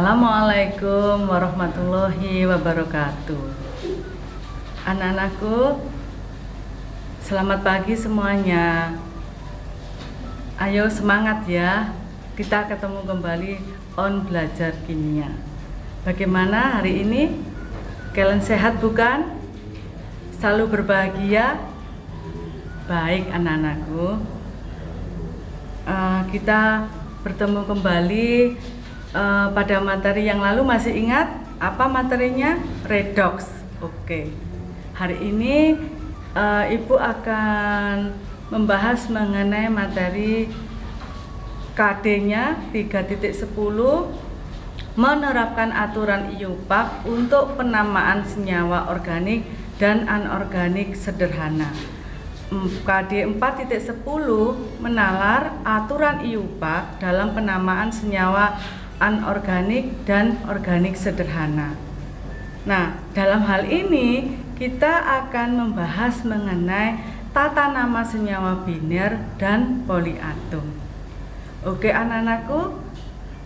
Assalamualaikum warahmatullahi wabarakatuh. Anak-anakku, selamat pagi semuanya. Ayo semangat ya. Kita ketemu kembali on belajar kimia. Bagaimana hari ini? Kalian sehat bukan? Selalu berbahagia? Baik anak-anakku. Kita bertemu kembali pada materi yang lalu. Masih ingat apa materinya? Redox. Oke. Hari ini Ibu akan membahas mengenai materi KD-nya 3.10, menerapkan aturan IUPAC untuk penamaan senyawa organik dan anorganik sederhana. KD 4.10 menalar aturan IUPAC dalam penamaan senyawa anorganik dan organik sederhana. Nah, dalam hal ini kita akan membahas mengenai tata nama senyawa biner dan poliatom. Oke anak-anakku,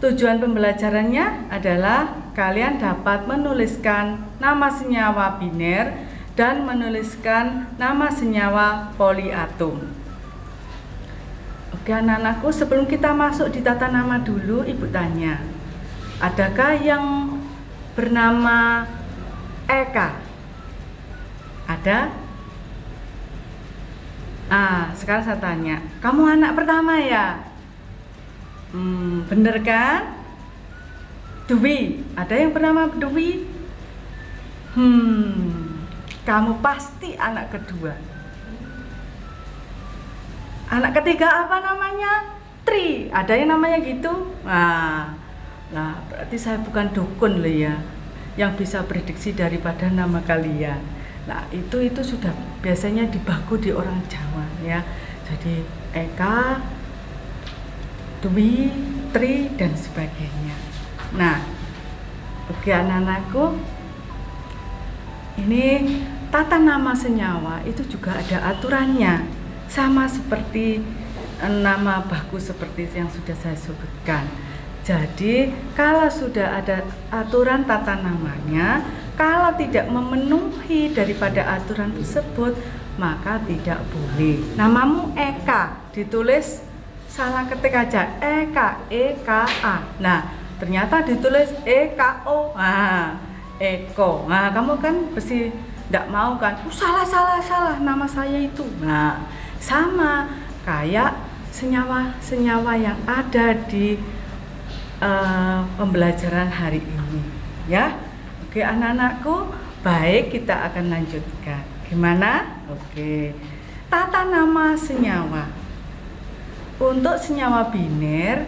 tujuan pembelajarannya adalah kalian dapat menuliskan nama senyawa biner dan menuliskan nama senyawa poliatom. Oke anak-anakku, sebelum kita masuk di tata nama dulu, Ibu tanya, adakah yang bernama Eka? Ada? Sekarang saya tanya, kamu anak pertama ya? Bener kan? Dwi, ada yang bernama Dwi? Kamu pasti anak kedua. Anak ketiga apa namanya? Tri. Ada yang namanya gitu? Nah, berarti saya bukan dukun loh ya, yang bisa prediksi daripada nama kalian. Nah, itu sudah biasanya dibaku di orang Jawa ya. Jadi Eka, Dwi, Tri dan sebagainya. Nah, oke anak-anakku, ini tata nama senyawa itu juga ada aturannya. Sama seperti nama baku seperti yang sudah saya sebutkan. Jadi kalau sudah ada aturan tata namanya, kalau tidak memenuhi daripada aturan tersebut, maka tidak boleh. Namamu Eka, ditulis salah ketik aja, Eka, E-K-A. Nah, ternyata ditulis E-K-O. Eko. Nah, kamu kan pasti tidak mau kan? Salah, nama saya itu. Nah, sama kayak senyawa-senyawa yang ada di pembelajaran hari ini ya. Oke anak-anakku, baik, kita akan lanjutkan. Gimana? Oke, tata nama senyawa. Untuk senyawa biner,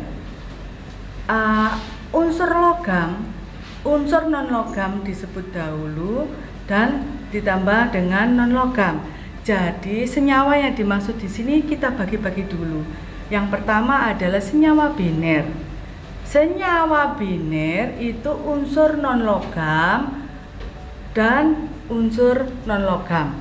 unsur logam, unsur non logam disebut dahulu dan ditambah dengan non logam. Jadi senyawa yang dimaksud di sini kita bagi-bagi dulu. Yang pertama adalah senyawa biner. Senyawa biner itu unsur non logam dan unsur non logam.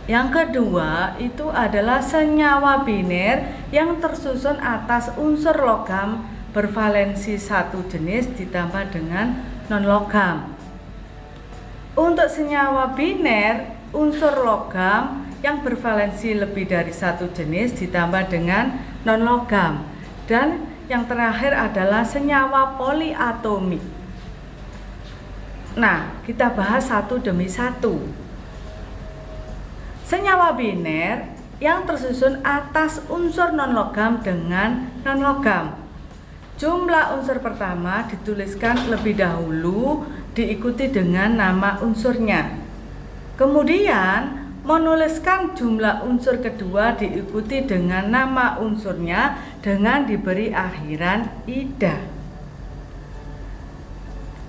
Yang kedua itu adalah senyawa biner yang tersusun atas unsur logam bervalensi satu jenis ditambah dengan non logam. Untuk senyawa biner, unsur logam yang bervalensi lebih dari satu jenis ditambah dengan non logam. Dan yang terakhir adalah senyawa poliatomik. Nah, kita bahas satu demi satu. Senyawa biner yang tersusun atas unsur non logam dengan non logam. Jumlah unsur pertama dituliskan lebih dahulu, diikuti dengan nama unsurnya. Kemudian menuliskan jumlah unsur kedua diikuti dengan nama unsurnya dengan diberi akhiran ida.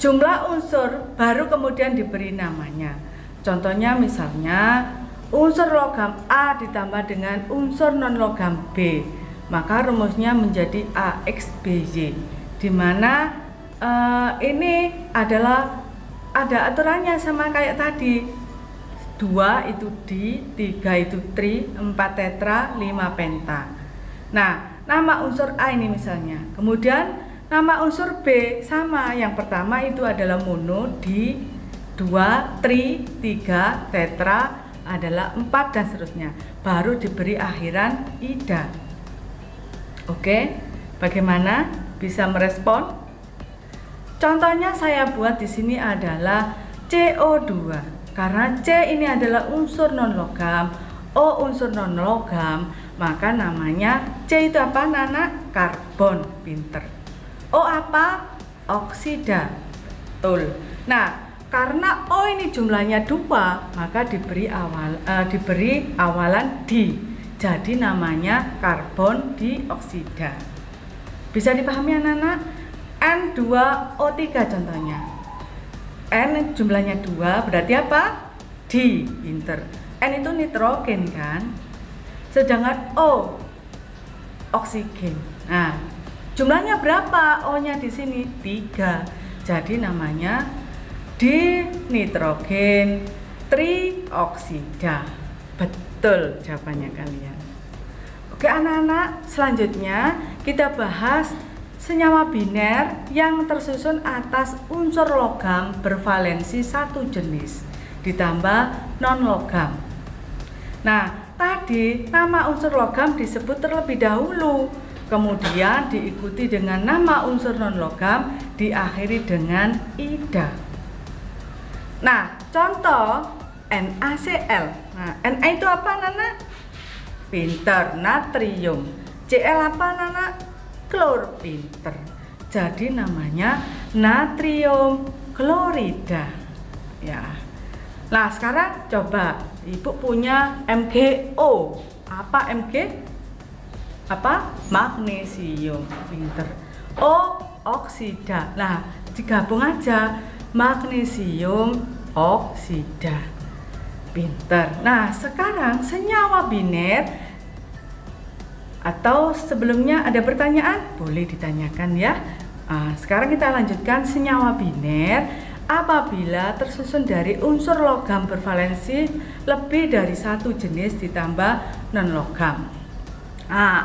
Jumlah unsur baru kemudian diberi namanya. Contohnya misalnya unsur logam A ditambah dengan unsur non logam B, maka rumusnya menjadi AXBY, di mana ini adalah ada aturannya sama kayak tadi. 2 itu di, 3 itu tri, 4 tetra, 5 penta. Nah, nama unsur A ini misalnya. Kemudian Nama unsur B sama, yang pertama itu adalah mono, di, 2, tri, 3, tetra adalah 4 dan seterusnya. Baru diberi akhiran ida. Oke, bagaimana? Bisa merespon? Contohnya saya buat di sini adalah CO2. Karena C ini adalah unsur non logam, O unsur non logam, maka namanya C itu apa, Nana? Karbon, pinter. O apa? Oksida. Betul. Nah, karena O ini jumlahnya 2, maka diberi awalan di. Jadi namanya karbon dioksida. Bisa dipahami anak-anak? N2O3 contohnya. N jumlahnya 2 berarti apa? Di, pinter. N itu nitrogen kan? Sedangkan O oksigen. Nah, jumlahnya berapa? O-nya di sini 3. Jadi namanya di nitrogen trioksida. Betul jawabannya kalian. Oke anak-anak, selanjutnya kita bahas senyawa biner yang tersusun atas unsur logam bervalensi satu jenis ditambah non logam. Nah, tadi nama unsur logam disebut terlebih dahulu, kemudian diikuti dengan nama unsur non logam diakhiri dengan ida. Nah, contoh NaCl. Nah, Na itu apa, Nana? Pinter, natrium. Cl apa, Nana? Klor, pinter. Jadi namanya natrium klorida. Ya. Nah, sekarang coba Ibu punya MgO. Apa Mg? Apa? Magnesium, pinter. O oksida. Nah, digabung aja. Magnesium oksida, pinter. Nah, sekarang senyawa biner, atau sebelumnya ada pertanyaan? Boleh ditanyakan ya. Sekarang kita lanjutkan senyawa biner apabila tersusun dari unsur logam bervalensi lebih dari satu jenis ditambah non logam.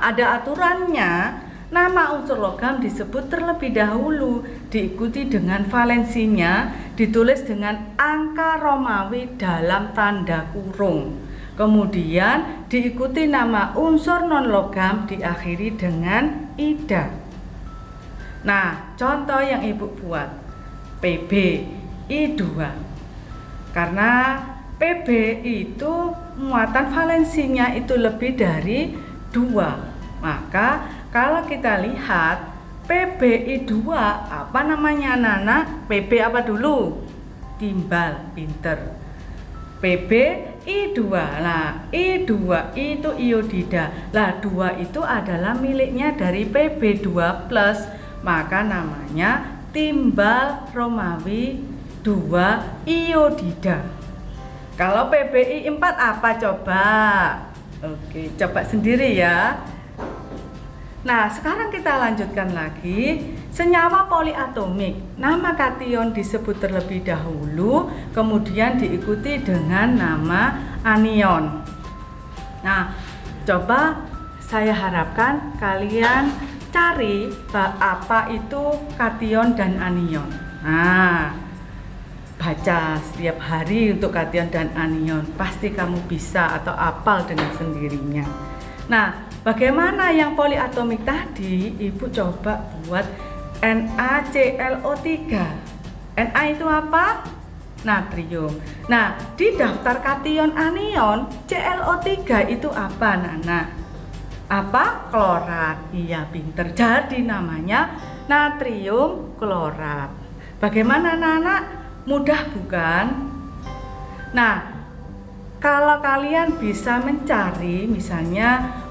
Ada aturannya. Nama unsur logam disebut terlebih dahulu, diikuti dengan valensinya, ditulis dengan angka Romawi dalam tanda kurung. Kemudian diikuti nama unsur non logam diakhiri dengan ida. Nah, contoh yang Ibu buat Pb I2. Karena Pb itu muatan valensinya itu lebih dari 2, maka kalau kita lihat PbI2 apa namanya Nana? Pb apa dulu? Timbal, pinter. PbI2. Nah, I2 itu iodida. Lah 2 itu adalah miliknya dari Pb2+, maka namanya timbal Romawi 2 iodida. Kalau PbI4 apa coba? Oke, coba sendiri ya. Nah, sekarang kita lanjutkan lagi. Senyawa poliatomik, nama kation disebut terlebih dahulu, kemudian diikuti dengan nama anion. Nah, coba saya harapkan kalian cari apa itu kation dan anion. Nah, baca setiap hari untuk kation dan anion, pasti kamu bisa atau hafal dengan sendirinya. Nah, bagaimana yang poliatomik tadi? Ibu coba buat NaClO3. Na itu apa? Natrium. Nah, di daftar kation anion ClO3 itu apa, Nana? Apa? Klorat. Iya, pinter. Jadi namanya natrium klorat. Bagaimana, Nana? Mudah bukan? Nah, kalau kalian bisa mencari, misalnya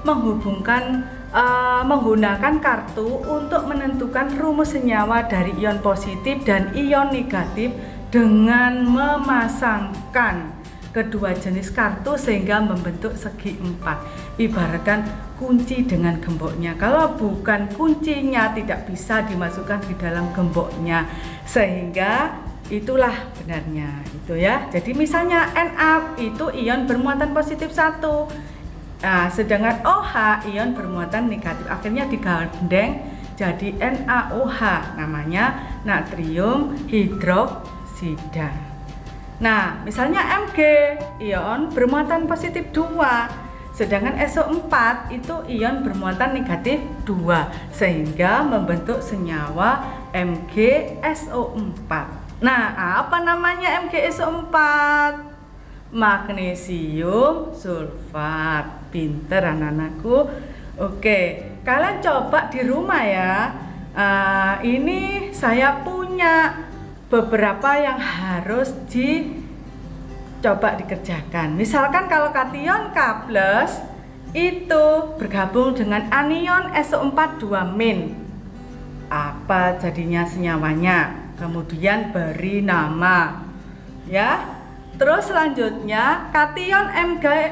menggunakan kartu untuk menentukan rumus senyawa dari ion positif dan ion negatif dengan memasangkan kedua jenis kartu sehingga membentuk segi 4. Ibaratkan kunci dengan gemboknya. Kalau bukan kuncinya tidak bisa dimasukkan di dalam gemboknya, sehingga itulah benarnya itu ya. Jadi misalnya Na itu ion bermuatan positif 1, nah, sedangkan OH ion bermuatan negatif, akhirnya digandeng jadi NaOH, namanya natrium hidroksida. Nah, misalnya Mg, ion bermuatan positif 2, sedangkan SO4 itu ion bermuatan negatif 2, sehingga membentuk senyawa MgSO4. Nah, apa namanya MgSO4? Magnesium sulfat. Pinter anak-anakku. Oke, kalian coba di rumah ya. Ini saya punya beberapa yang harus dicoba dikerjakan. Misalkan kalau kation K+ itu bergabung dengan anion SO4 2-. Apa jadinya senyawanya? Kemudian beri nama ya. Terus selanjutnya kation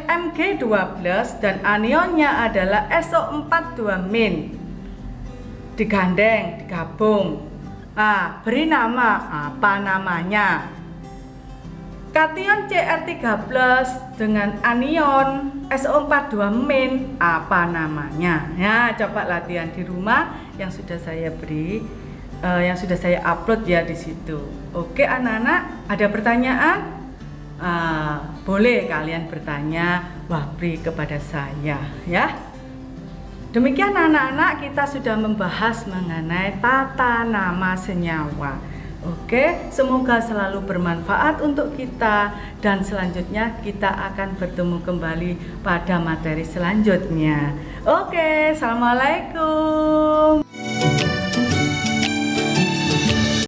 Mg12 dan anionnya adalah SO4 2-. Digandeng, digabung. Nah, beri nama, apa namanya? Kation Cr3+ dengan anion SO4 2-, apa namanya? Ya, coba latihan di rumah yang sudah saya beri, yang sudah saya upload ya di situ. Oke anak-anak, ada pertanyaan? Boleh kalian bertanya Wapri kepada saya ya. Demikian anak-anak, kita sudah membahas mengenai tata nama senyawa. Oke, semoga selalu bermanfaat untuk kita, dan selanjutnya kita akan bertemu kembali pada materi selanjutnya. Oke, assalamualaikum.